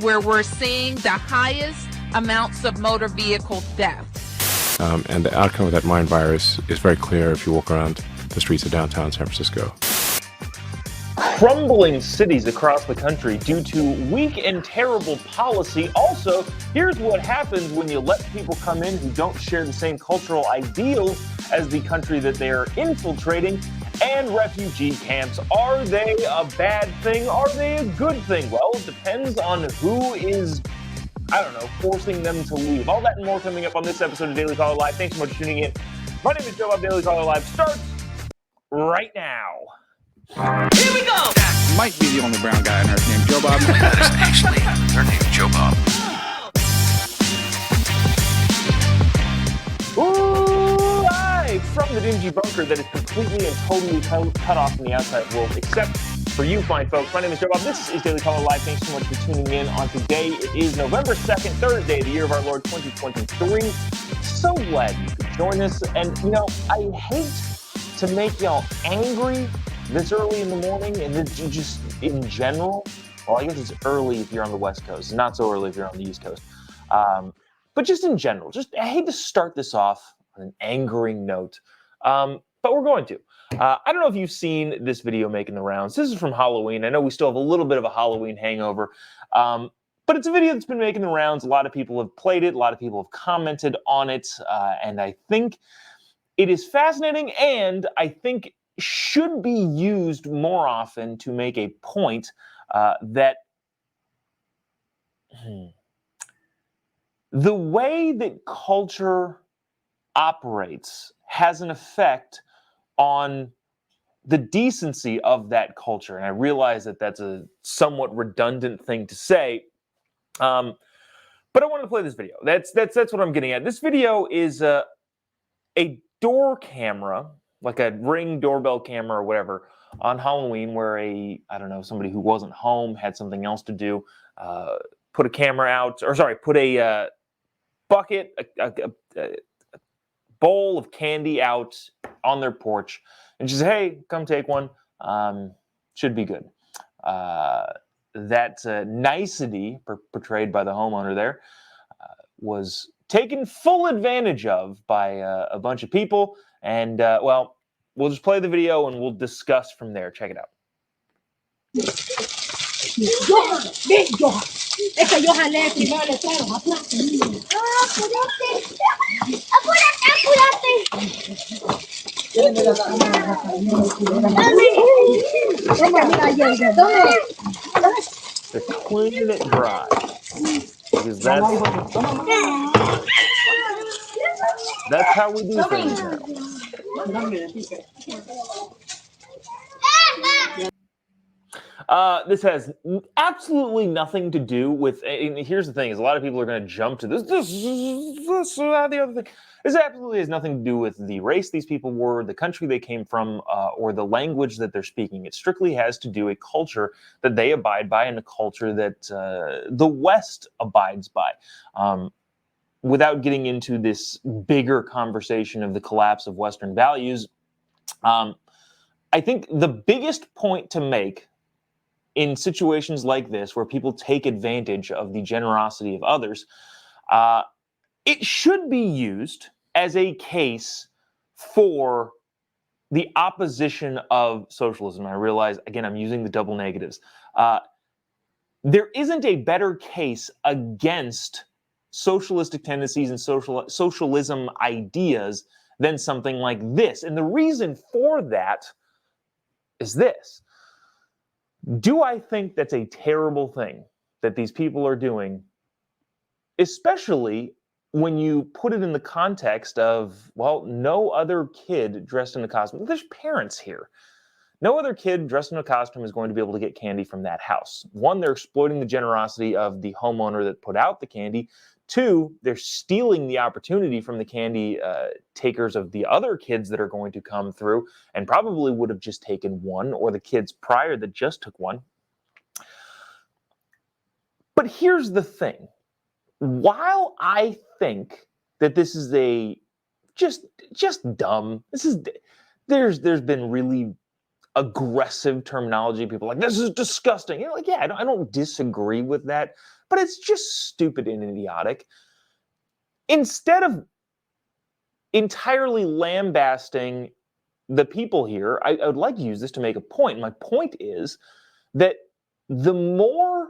Where we're seeing the highest amounts of motor vehicle deaths. And the outcome of that mind virus is very clear if you walk around the streets of downtown San Francisco. Crumbling cities across the country due to weak and terrible policy. Also, here's what happens when you let people come in who don't share the same cultural ideals as the country that they are infiltrating. And refugee camps, are they a bad thing? Are they a good thing? Well, it depends on who is, forcing them to leave. All that and more coming up on this episode of Daily Caller Live. Thanks so much for tuning in. My name is Jobob. Daily Caller Live starts right now. Here we go! That might be the only brown guy on earth named Jobob. That is actually their name, Jobob. Ooh, live from the dingy bunker that is completely and totally cut off from the outside world, except for you fine folks. My name is Jobob. This is Daily Caller Live. Thanks so much for tuning in on today. It is November 2nd, Thursday, the year of our Lord 2023. So glad you could join us. And, I hate to make y'all angry this early in the morning, and then just in general. Well, I guess it's early if you're on the West Coast, not so early if you're on the East Coast. But just in general, I hate to start this off on an angering note, but we're going to. I don't know if you've seen this video making the rounds. This is from Halloween. I know we still have a little bit of a Halloween hangover, but it's a video that's been making the rounds. A lot of people have played it. A lot of people have commented on it, and I think it is fascinating, and I think should be used more often to make a point that the way that culture operates has an effect on the decency of that culture. And I realize that that's a somewhat redundant thing to say, but I wanted to play this video. That's what I'm getting at. This video is a door camera, like a Ring doorbell camera or whatever, on Halloween, where somebody who wasn't home, had something else to do, put a camera out, put a bucket, a bowl of candy out on their porch, and she said, "Hey, come take one. Should be good." That nicety portrayed by the homeowner there was taken full advantage of by a bunch of people. And, we'll just play the video and we'll discuss from there. Check it out. They're cleaning it dry. Because that's how we do things now. This has absolutely nothing to do with, and here's the thing, is a lot of people are going to jump to this, the other thing. This absolutely has nothing to do with the race these people were, the country they came from, or the language that they're speaking. It strictly has to do a culture that they abide by and a culture that the West abides by. Without getting into this bigger conversation of the collapse of Western values, I think the biggest point to make in situations like this, where people take advantage of the generosity of others, it should be used as a case for the opposition of socialism. I realize, again, I'm using the double negatives. There isn't a better case against socialistic tendencies and socialism ideas than something like this. And the reason for that is this. Do I think that's a terrible thing that these people are doing, especially when you put it in the context of, well, no other kid dressed in a costume. There's parents here. No other kid dressed in a costume is going to be able to get candy from that house. One, they're exploiting the generosity of the homeowner that put out the candy. Two, they're stealing the opportunity from the candy takers of the other kids that are going to come through and probably would have just taken one, or the kids prior that just took one. But here's the thing. While I think that this is just dumb, there's been really aggressive terminology. People are like, this is disgusting. You know, like, yeah, I don't disagree with that, but it's just stupid and idiotic. Instead of entirely lambasting the people here, I would like to use this to make a point. My point is that the more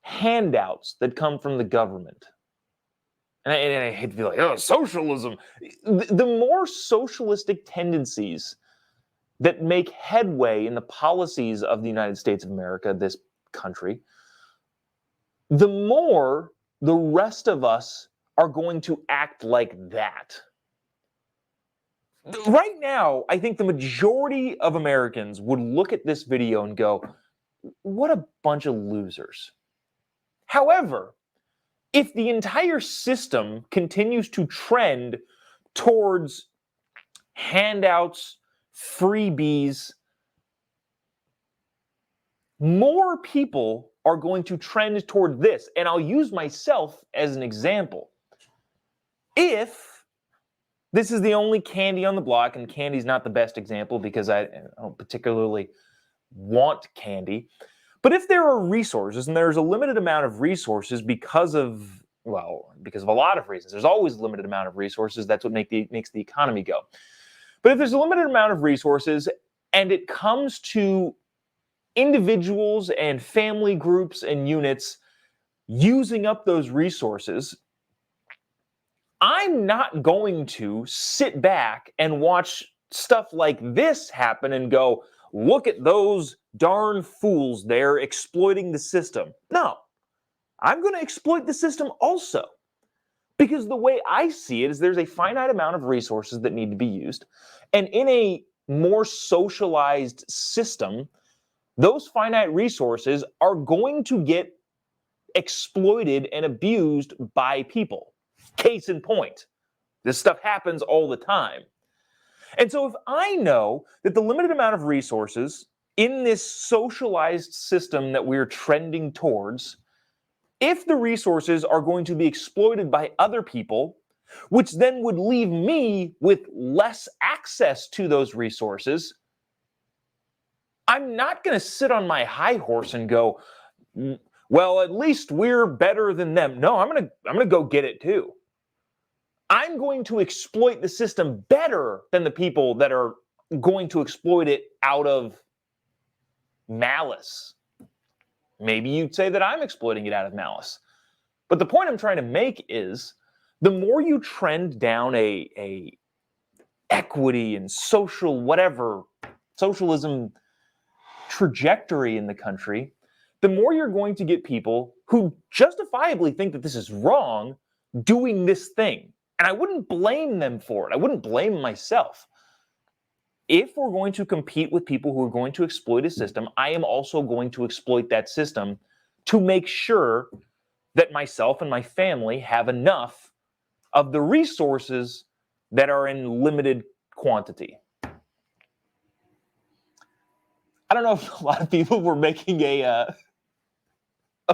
handouts that come from the government, and I hate to be like, oh, socialism, the more socialistic tendencies that make headway in the policies of the United States of America, this country, the more the rest of us are going to act like that. Right now, I think the majority of Americans would look at this video and go, what a bunch of losers. However, if the entire system continues to trend towards handouts, freebies, more people are going to trend toward this. And I'll use myself as an example. If this is the only candy on the block, and candy's not the best example because I don't particularly want candy, but if there are resources, and there's a limited amount of resources because of a lot of reasons. There's always a limited amount of resources. That's what makes the economy go. But if there's a limited amount of resources and it comes to individuals and family groups and units using up those resources, I'm not going to sit back and watch stuff like this happen and go, look at those darn fools there exploiting the system. No, I'm going to exploit the system also. Because the way I see it is there's a finite amount of resources that need to be used. And in a more socialized system, those finite resources are going to get exploited and abused by people. Case in point, this stuff happens all the time. And so if I know that the limited amount of resources in this socialized system that we're trending towards, if the resources are going to be exploited by other people, which then would leave me with less access to those resources, I'm not going to sit on my high horse and go, well, at least we're better than them. No, I'm going to go get it too. I'm going to exploit the system better than the people that are going to exploit it out of malice. Maybe you'd say that I'm exploiting it out of malice. But the point I'm trying to make is the more you trend down a equity and socialism trajectory in the country, the more you're going to get people who justifiably think that this is wrong doing this thing. And I wouldn't blame them for it. I wouldn't blame myself. If we're going to compete with people who are going to exploit a system, I am also going to exploit that system to make sure that myself and my family have enough of the resources that are in limited quantity. I don't know if a lot of people were making a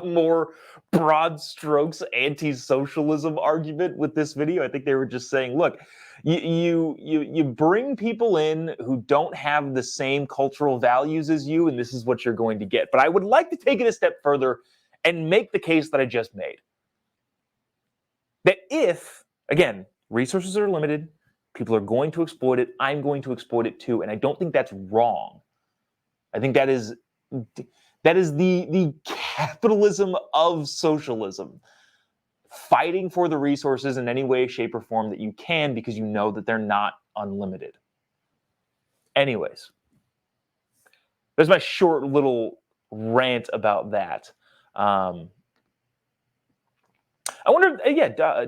more broad strokes anti-socialism argument with this video. I think they were just saying, look, you bring people in who don't have the same cultural values as you, and this is what you're going to get. But I would like to take it a step further and make the case that I just made. That if, again, resources are limited, people are going to exploit it, I'm going to exploit it too, and I don't think that's wrong. I think that is the capitalism of socialism. Fighting for the resources in any way, shape, or form that you can because you know that they're not unlimited. Anyways, there's my short little rant about that. I wonder,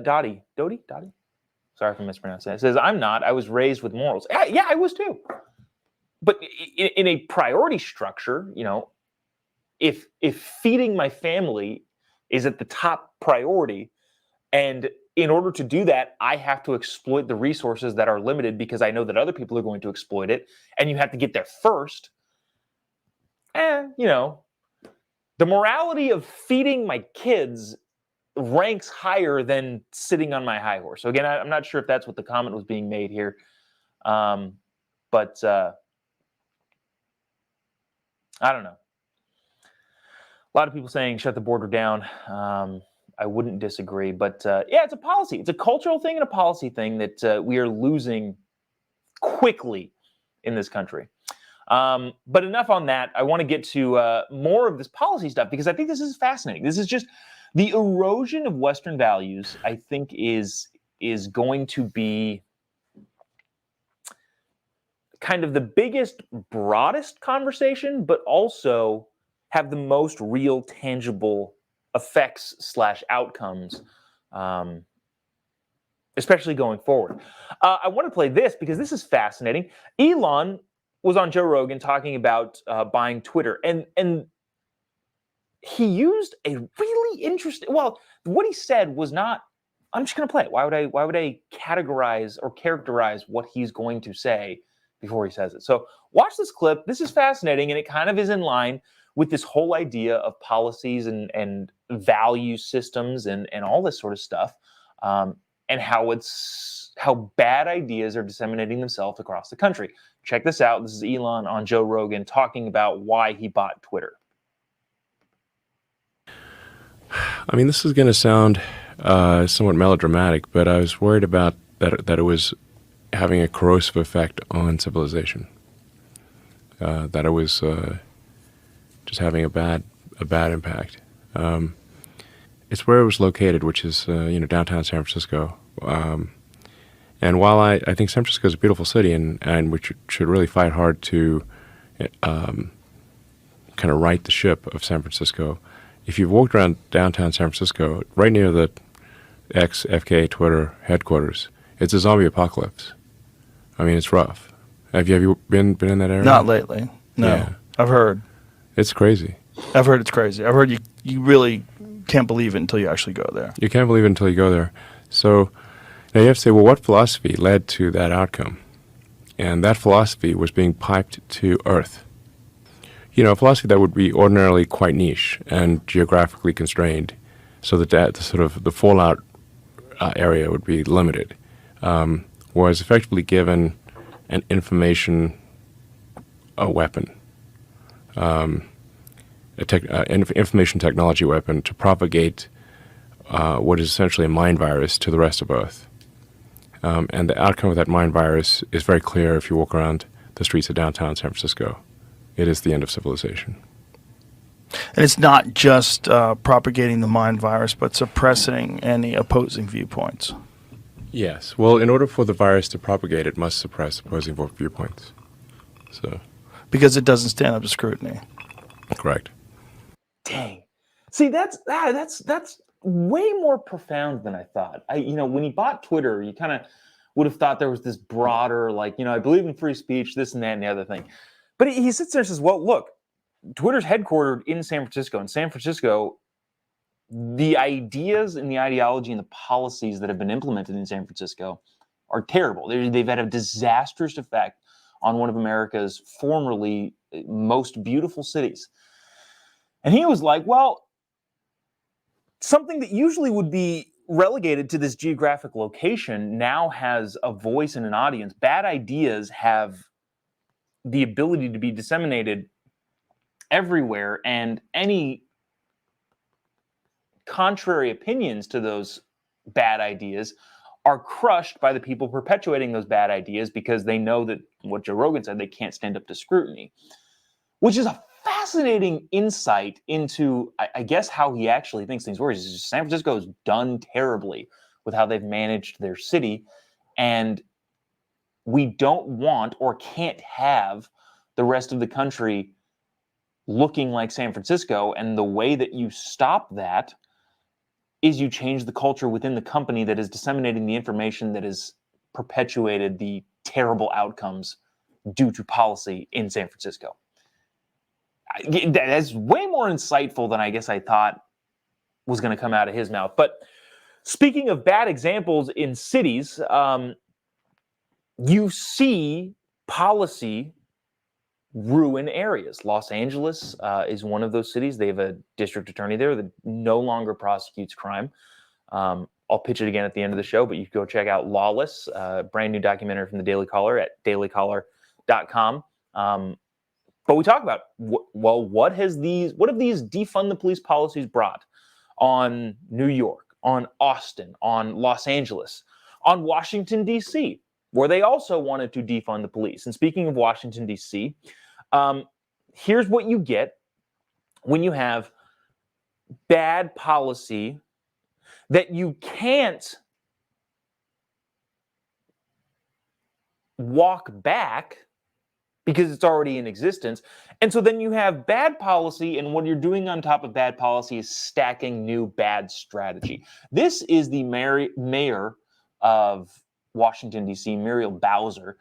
Dottie? Sorry if I mispronounced that. It says, I'm not. I was raised with morals. Yeah, I was too. But in a priority structure, you know, if feeding my family is at the top priority, and in order to do that, I have to exploit the resources that are limited because I know that other people are going to exploit it, and you have to get there first, you know, the morality of feeding my kids ranks higher than sitting on my high horse. So again, I'm not sure if that's what the comment was being made here, but I don't know. A lot of people saying shut the border down. I wouldn't disagree, but yeah, it's a policy. It's a cultural thing and a policy thing that we are losing quickly in this country. But enough on that. I want to get to more of this policy stuff because I think this is fascinating. This is just the erosion of Western values. I think is going to be kind of the biggest, broadest conversation, but also have the most real, tangible effects / outcomes, especially going forward. I want to play this because this is fascinating. Elon was on Joe Rogan talking about buying Twitter, and he used a really interesting. Well, what he said was not. I'm just going to play it. Why would I categorize or characterize what he's going to say before he says it? So watch this clip. This is fascinating, and it kind of is in line with this whole idea of policies and value systems and all this sort of stuff, and how bad ideas are disseminating themselves across the country. Check this out. This is Elon on Joe Rogan talking about why he bought Twitter. I mean, this is going to sound somewhat melodramatic, but I was worried about that it was having a corrosive effect on civilization. That it was just having a bad impact. It's where it was located, which is downtown San Francisco. And while I think San Francisco is a beautiful city, and we should really fight hard to kind of right the ship of San Francisco. If you've walked around downtown San Francisco, right near the FK Twitter headquarters, it's a zombie apocalypse. I mean, it's rough. Have you been in that area? Not lately. No. Yeah. I've heard. It's crazy. I've heard it's crazy. I've heard you really can't believe it until you actually go there. You can't believe it until you go there. So now you have to say, well, what philosophy led to that outcome? And that philosophy was being piped to Earth. A philosophy that would be ordinarily quite niche and geographically constrained, so that the fallout area would be limited, was effectively given an information weapon, information technology weapon to propagate what is essentially a mind virus to the rest of Earth. And the outcome of that mind virus is very clear if you walk around the streets of downtown San Francisco. It is the end of civilization. And it's not just propagating the mind virus, but suppressing any opposing viewpoints. Yes. Well, in order for the virus to propagate, it must suppress opposing viewpoints. So, because it doesn't stand up to scrutiny. Correct. Dang. See, that's way more profound than I thought. When he bought Twitter, you kind of would have thought there was this broader, I believe in free speech, this and that and the other thing. But he sits there and says, well, look, Twitter's headquartered in San Francisco. In San Francisco, the ideas and the ideology and the policies that have been implemented in San Francisco are terrible. They've had a disastrous effect on one of America's formerly most beautiful cities. And he was like, well, something that usually would be relegated to this geographic location now has a voice and an audience. Bad ideas have the ability to be disseminated everywhere, and any contrary opinions to those bad ideas are crushed by the people perpetuating those bad ideas because they know that what Joe Rogan said, they can't stand up to scrutiny, which is a fascinating insight into, I guess, how he actually thinks things work. San Francisco has done terribly with how they've managed their city, and we don't want or can't have the rest of the country looking like San Francisco. And the way that you stop that is you change the culture within the company that is disseminating the information that has perpetuated the terrible outcomes due to policy in San Francisco. That's way more insightful than I guess I thought was going to come out of his mouth. But speaking of bad examples in cities, you see policy ruin areas. Los Angeles is one of those cities. They have a district attorney there that no longer prosecutes crime. I'll pitch it again at the end of the show, but you can go check out Lawless, a brand new documentary from the Daily Caller at dailycaller.com. But we talk about, what have these defund the police policies brought on New York, on Austin, on Los Angeles, on Washington, D.C., where they also wanted to defund the police. And speaking of Washington, D.C., here's what you get when you have bad policy that you can't walk back because it's already in existence. And so then you have bad policy, and what you're doing on top of bad policy is stacking new bad strategy. This is the mayor of Washington, D.C., Muriel Bowser,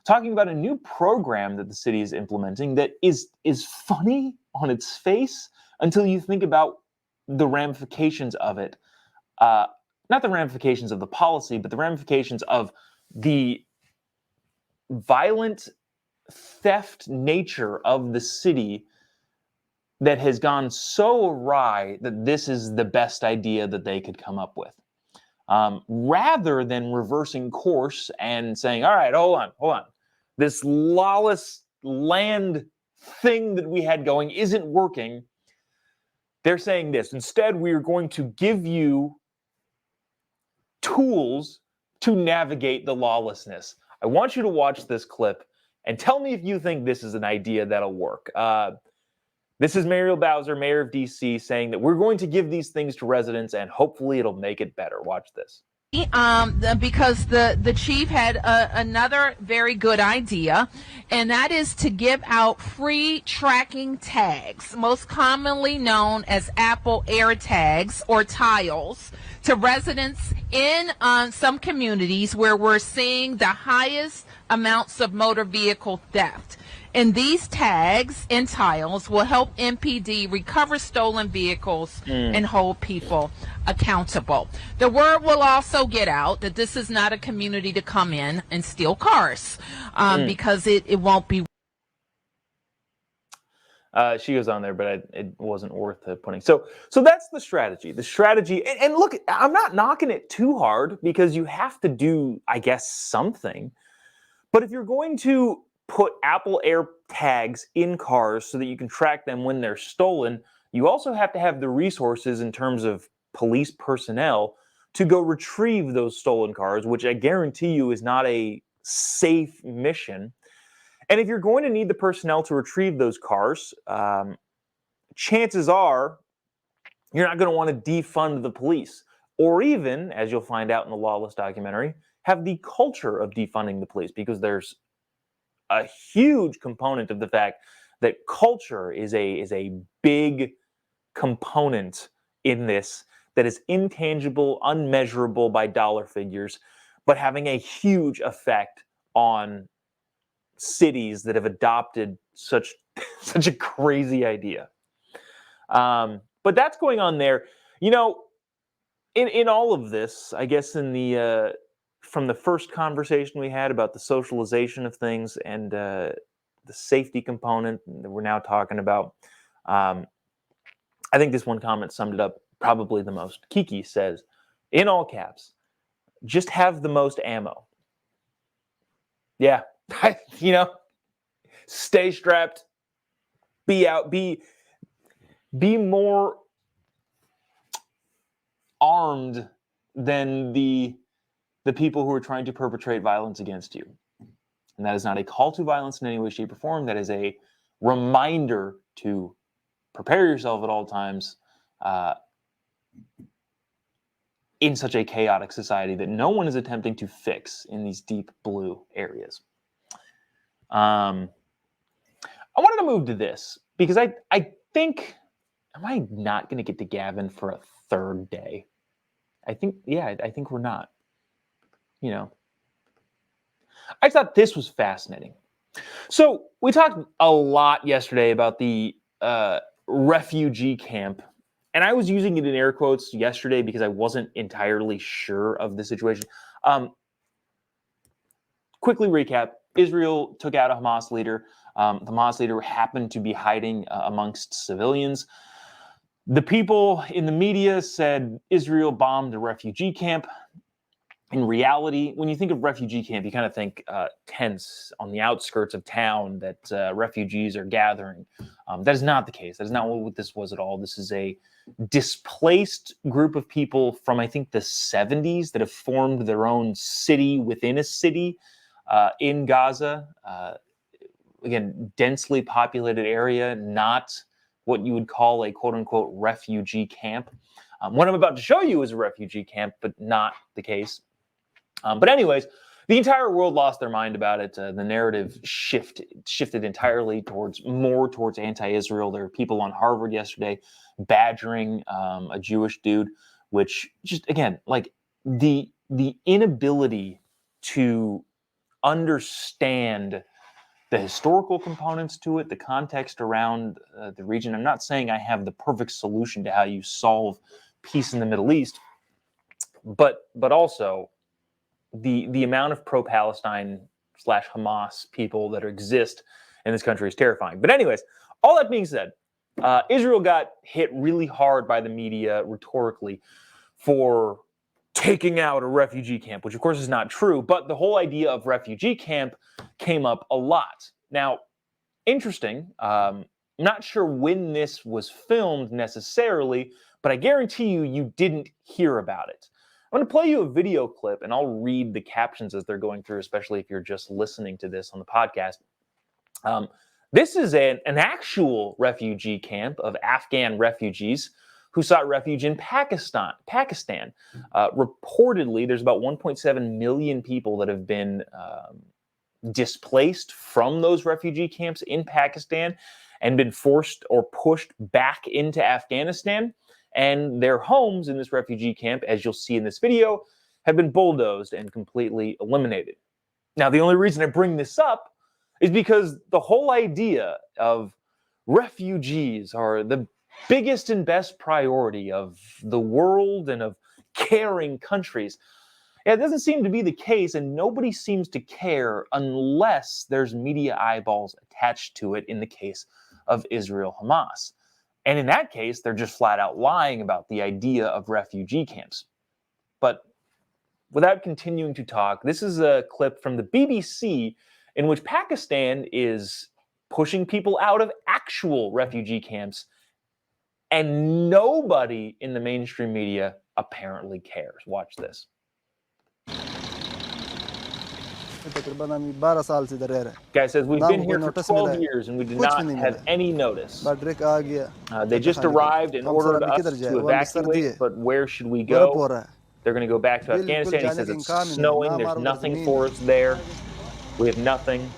talking about a new program that the city is implementing that is funny on its face until you think about the ramifications of it. Not the ramifications of the policy, but the ramifications of the violent theft nature of the city that has gone so awry that this is the best idea that they could come up with. Rather than reversing course and saying, all right, hold on. This lawless land thing that we had going isn't working. They're saying this. Instead, we are going to give you tools to navigate the lawlessness. I want you to watch this clip and tell me if you think this is an idea that'll work. This is Muriel Bowser, mayor of D.C., saying that we're going to give these things to residents and hopefully it'll make it better. Watch this. Because the chief had another very good idea, and that is to give out free tracking tags, most commonly known as Apple AirTags or tiles, to residents in some communities where we're seeing the highest amounts of motor vehicle theft. And these tags and tiles will help MPD recover stolen vehicles and hold people accountable. The word will also get out that this is not a community to come in and steal cars because it won't be. She goes on there, but it wasn't worth putting. So that's the strategy. The strategy, and look, I'm not knocking it too hard because you have to do, I guess, something. But if you're going to put Apple AirTags in cars so that you can track them when they're stolen, you also have to have the resources in terms of police personnel to go retrieve those stolen cars, which I guarantee you is not a safe mission. And if you're going to need the personnel to retrieve those cars, chances are you're not going to want to defund the police, or even, as you'll find out in the Lawless documentary, have the culture of defunding the police, because there's a huge component of the fact that culture is a big component in this that is intangible, unmeasurable by dollar figures, but having a huge effect on cities that have adopted such a crazy idea. But that's going on there. You know, in all of this, I guess in the from the first conversation we had about the socialization of things and the safety component that we're now talking about, I think this one comment summed it up probably the most. Kiki says, in all caps, just have the most ammo. Yeah, stay strapped, be out, be more armed than the people who are trying to perpetrate violence against you. And that is not a call to violence in any way, shape, or form. That is a reminder to prepare yourself at all times in such a chaotic society that no one is attempting to fix in these deep blue areas. I wanted to move to this because I think, am I not going to get to Gavin for a third day? I think we're not. I thought this was fascinating. So we talked a lot yesterday about the refugee camp, and I was using it in air quotes yesterday because I wasn't entirely sure of the situation. Quickly recap, Israel took out a Hamas leader. The Hamas leader happened to be hiding amongst civilians. The people in the media said Israel bombed a refugee camp. in reality, when you think of refugee camp, you kind of think tents on the outskirts of town that refugees are gathering. That is not the case. That is not what this was at all. This is a displaced group of people from, I think, the 70s that have formed their own city within a city in Gaza. Again, densely populated area, not what you would call a quote-unquote refugee camp. What I'm about to show you is a refugee camp, but not the case. But anyways, the entire world lost their mind about it. The narrative shifted entirely towards anti-Israel. There were people on Harvard yesterday badgering a Jewish dude, which just, again, like the inability to understand the historical components to it, the context around the region. I'm not saying I have the perfect solution to how you solve peace in the Middle East, but also the amount of pro-Palestine / Hamas people that exist in this country is terrifying. But anyways, all that being said, Israel got hit really hard by the media rhetorically for taking out a refugee camp, which of course is not true, but the whole idea of refugee camp came up a lot. Now, interesting, not sure when this was filmed necessarily, but I guarantee you didn't hear about it. I'm going to play you a video clip, and I'll read the captions as they're going through, especially if you're just listening to this on the podcast. This is an actual refugee camp of Afghan refugees who sought refuge in Pakistan. Reportedly, there's about 1.7 million people that have been displaced from those refugee camps in Pakistan and been forced or pushed back into Afghanistan. And their homes in this refugee camp, as you'll see in this video, have been bulldozed and completely eliminated. Now, the only reason I bring this up is because the whole idea of refugees are the biggest and best priority of the world and of caring countries. Yeah, it doesn't seem to be the case, and nobody seems to care unless there's media eyeballs attached to it in the case of Israel-Hamas. And in that case, they're just flat out lying about the idea of refugee camps. But without continuing to talk, this is a clip from the BBC in which Pakistan is pushing people out of actual refugee camps, and nobody in the mainstream media apparently cares. Watch this. Guy says, we've been here for 12 years and we did not have any notice. They just arrived and ordered us to evacuate, but where should we go? They're going to go back to Afghanistan. He says it's snowing. There's nothing for us there. We have nothing.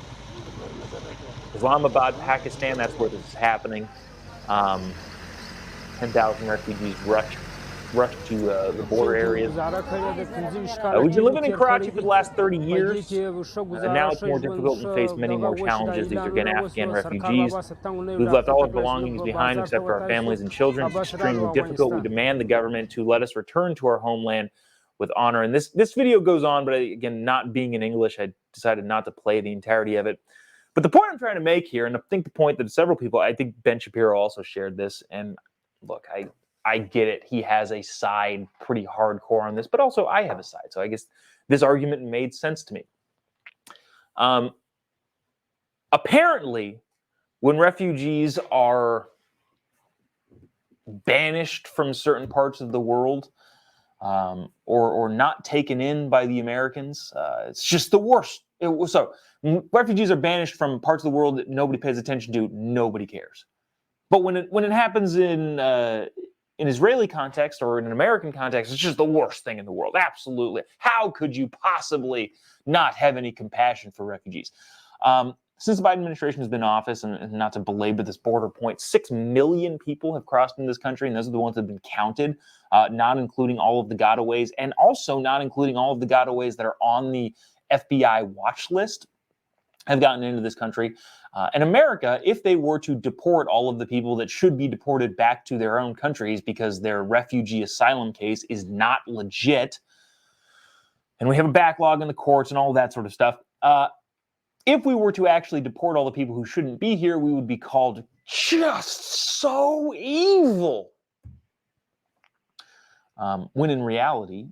Islamabad, Pakistan, that's where this is happening. 10,000 refugees rushed to the border areas. We've been living in Karachi for the last 30 years. Now it's more difficult and face many more challenges. These are, again, Afghan refugees. We've left all our belongings behind except for our families and children. It's extremely difficult. We demand the government to let us return to our homeland with honor. And this video goes on, but again, not being in English, I decided not to play the entirety of it. But the point I'm trying to make here, and I think the point that several people, I think Ben Shapiro also shared this, and look, I get it. He has a side pretty hardcore on this, but also I have a side. So I guess this argument made sense to me. Apparently, when refugees are banished from certain parts of the world or not taken in by the Americans, it's just the worst. So refugees are banished from parts of the world that nobody pays attention to. Nobody cares. But when it happens in Israeli context or in an American context, it's just the worst thing in the world. Absolutely. How could you possibly not have any compassion for refugees? Since the Biden administration has been in office, and not to belabor this border point, 6 million people have crossed into this country, and those are the ones that have been counted, not including all of the gotaways, and also not including all of the gotaways that are on the FBI watch list, have gotten into this country. And America, if they were to deport all of the people that should be deported back to their own countries because their refugee asylum case is not legit, and we have a backlog in the courts and all that sort of stuff, if we were to actually deport all the people who shouldn't be here, we would be called just so evil. When in reality,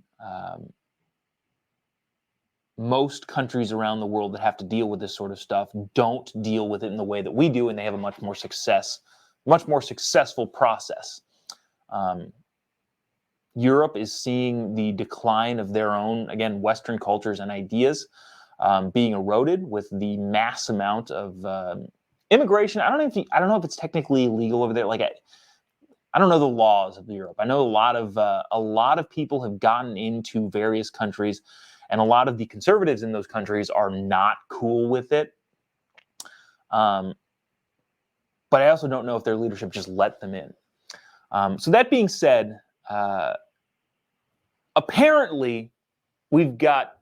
most countries around the world that have to deal with this sort of stuff don't deal with it in the way that we do, and they have a much more successful process. Europe is seeing the decline of their own, again, Western cultures and ideas being eroded with the mass amount of immigration. I don't know if it's technically illegal over there. Like I don't know the laws of Europe. I know a lot of people have gotten into various countries, and a lot of the conservatives in those countries are not cool with it. But I also don't know if their leadership just let them in. So that being said, apparently we've got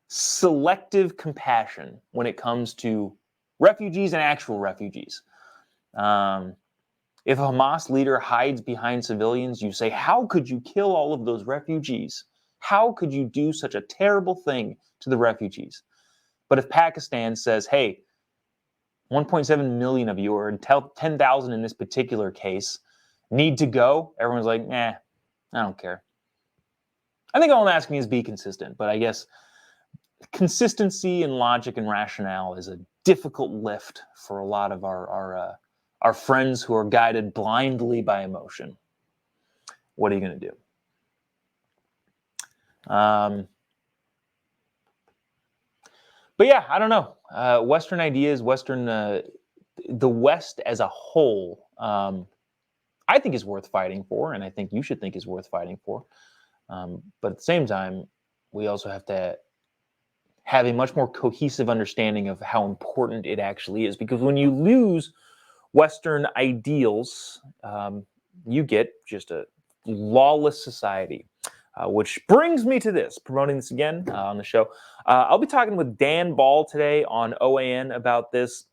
selective compassion when it comes to refugees and actual refugees. If a Hamas leader hides behind civilians, you say, how could you kill all of those refugees? How could you do such a terrible thing to the refugees? But if Pakistan says, hey, 1.7 million of you, or 10,000 in this particular case, need to go, everyone's like, I don't care. I think all I'm asking is be consistent, but I guess consistency and logic and rationale is a difficult lift for a lot of our friends who are guided blindly by emotion. What are you going to do? But yeah, I don't know. Western ideas, the West as a whole, I think is worth fighting for, and I think you should think is worth fighting for. But at the same time, we also have to have a much more cohesive understanding of how important it actually is. Because when you lose Western ideals, you get just a lawless society. Which brings me to this, promoting this again on the show. I'll be talking with Dan Ball today on OAN about this.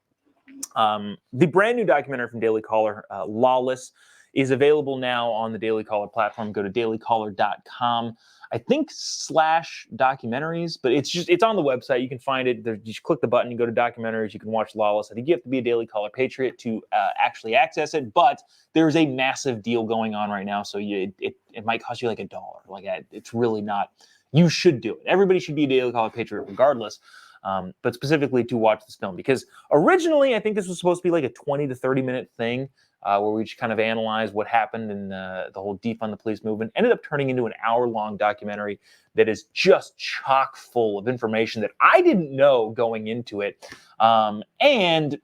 The brand new documentary from Daily Caller, Lawless, is available now on the Daily Caller platform. Go to dailycaller.com. I think /documentaries, but it's on the website. You can find it. You just click the button, you go to documentaries, you can watch Lawless. I think you have to be a Daily Caller Patriot to actually access it, but there's a massive deal going on right now, so it might cost you like $1. It's really not. You should do it. Everybody should be a Daily Caller Patriot regardless, but specifically to watch this film, because originally I think this was supposed to be like a 20 to 30 minute thing, where we just kind of analyze what happened in the whole defund the police movement. Ended up turning into an hour-long documentary that is just chock full of information that I didn't know going into it. And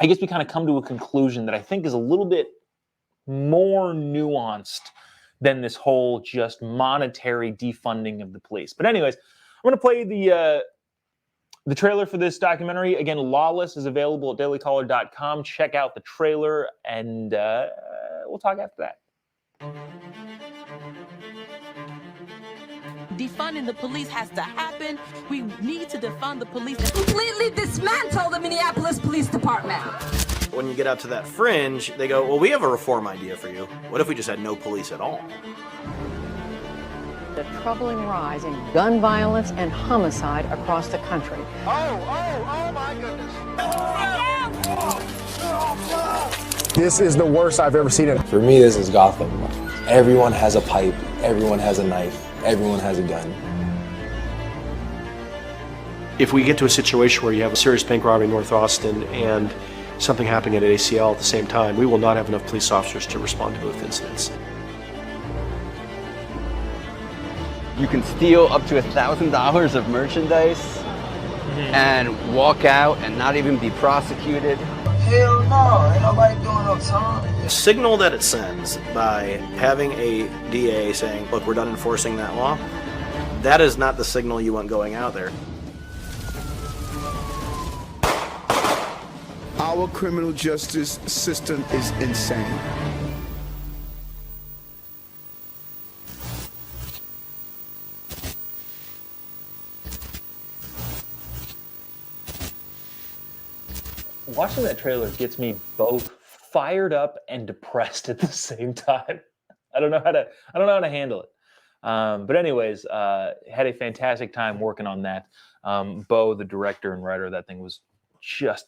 I guess we kind of come to a conclusion that I think is a little bit more nuanced than this whole just monetary defunding of the police. But anyways, I'm going to play the trailer for this documentary. Again, Lawless is available at dailycaller.com. Check out the trailer, and we'll talk after that. Defunding the police has to happen. We need to defund the police and completely dismantle the Minneapolis Police Department. When you get out to that fringe, they go, well, we have a reform idea for you. What if we just had no police at all? A troubling rise in gun violence and homicide across the country. Oh my goodness. This is the worst I've ever seen it. For me, this is Gotham. Everyone has a pipe, everyone has a knife, everyone has a gun. If we get to a situation where you have a serious bank robbery in North Austin and something happening at ACL at the same time, we will not have enough police officers to respond to both incidents. You can steal up to $1,000 of merchandise and walk out and not even be prosecuted. Hell no, ain't nobody doing no time. The signal that it sends by having a DA saying, look, we're done enforcing that law, that is not the signal you want going out there. Our criminal justice system is insane. Watching that trailer gets me both fired up and depressed at the same time. I don't know how to handle it. But anyways, had a fantastic time working on that. Bo, the director and writer of that thing, was just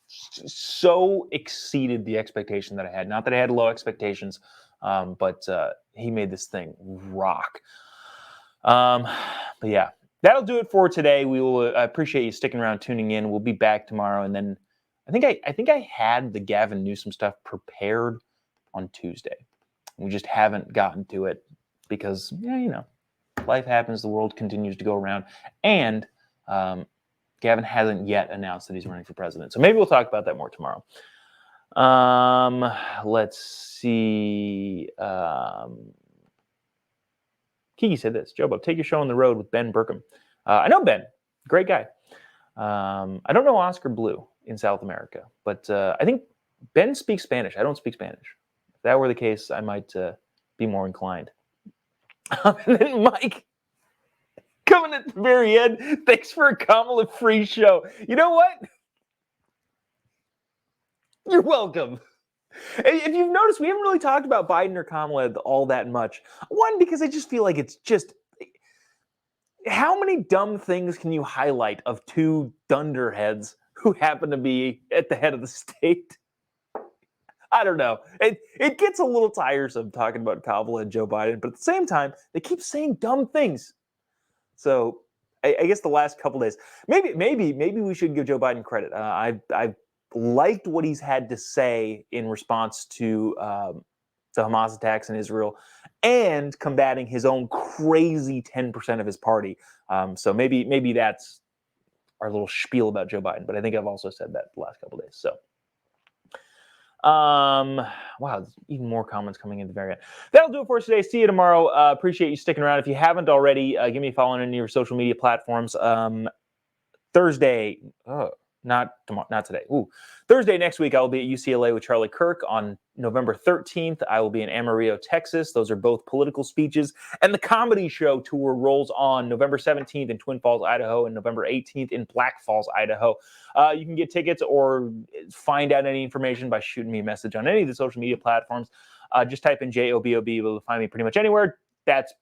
so exceeded the expectation that I had. Not that I had low expectations, but he made this thing rock. But yeah, that'll do it for today. We will appreciate you sticking around, tuning in. We'll be back tomorrow, and then I think I had the Gavin Newsom stuff prepared on Tuesday. We just haven't gotten to it because, life happens. The world continues to go around, and Gavin hasn't yet announced that he's running for president. So maybe we'll talk about that more tomorrow. Let's see. Kiki said this. Jobob, take your show on the road with Ben Burkham. I know Ben. Great guy. I don't know Oscar Blue in South America, but I think Ben speaks Spanish. I don't speak Spanish. If that were the case, I might be more inclined. And then Mike, coming at the very end, thanks for a Kamala-free show. You know what? You're welcome. If you've noticed, we haven't really talked about Biden or Kamala all that much. One, because I just feel like it's just... How many dumb things can you highlight of two dunderheads who happen to be at the head of the state? I don't know. It gets a little tiresome talking about Kamala and Joe Biden, but at the same time, they keep saying dumb things. So I guess the last couple days, maybe we should give Joe Biden credit. I've liked what he's had to say in response to the Hamas attacks in Israel and combating his own crazy 10% of his party. So maybe that's our little spiel about Joe Biden. But I think I've also said that the last couple of days. So, wow, there's even more comments coming in at the very end. That'll do it for us today. See you tomorrow. Appreciate you sticking around. If you haven't already, give me a follow on any of your social media platforms. Thursday, not tomorrow, not today. Thursday next week, I will be at UCLA with Charlie Kirk. On November 13th, I will be in Amarillo, Texas. Those are both political speeches. And the comedy show tour rolls on November 17th in Twin Falls, Idaho, and November 18th in Black Falls, Idaho. You can get tickets or find out any information by shooting me a message on any of the social media platforms. Just type in JOBOB. You'll find me pretty much anywhere. That's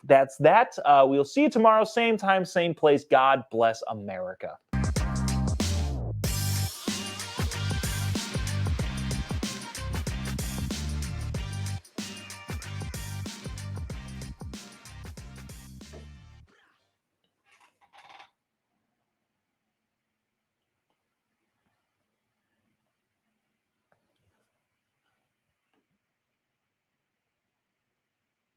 that. We'll see you tomorrow, same time, same place. God bless America.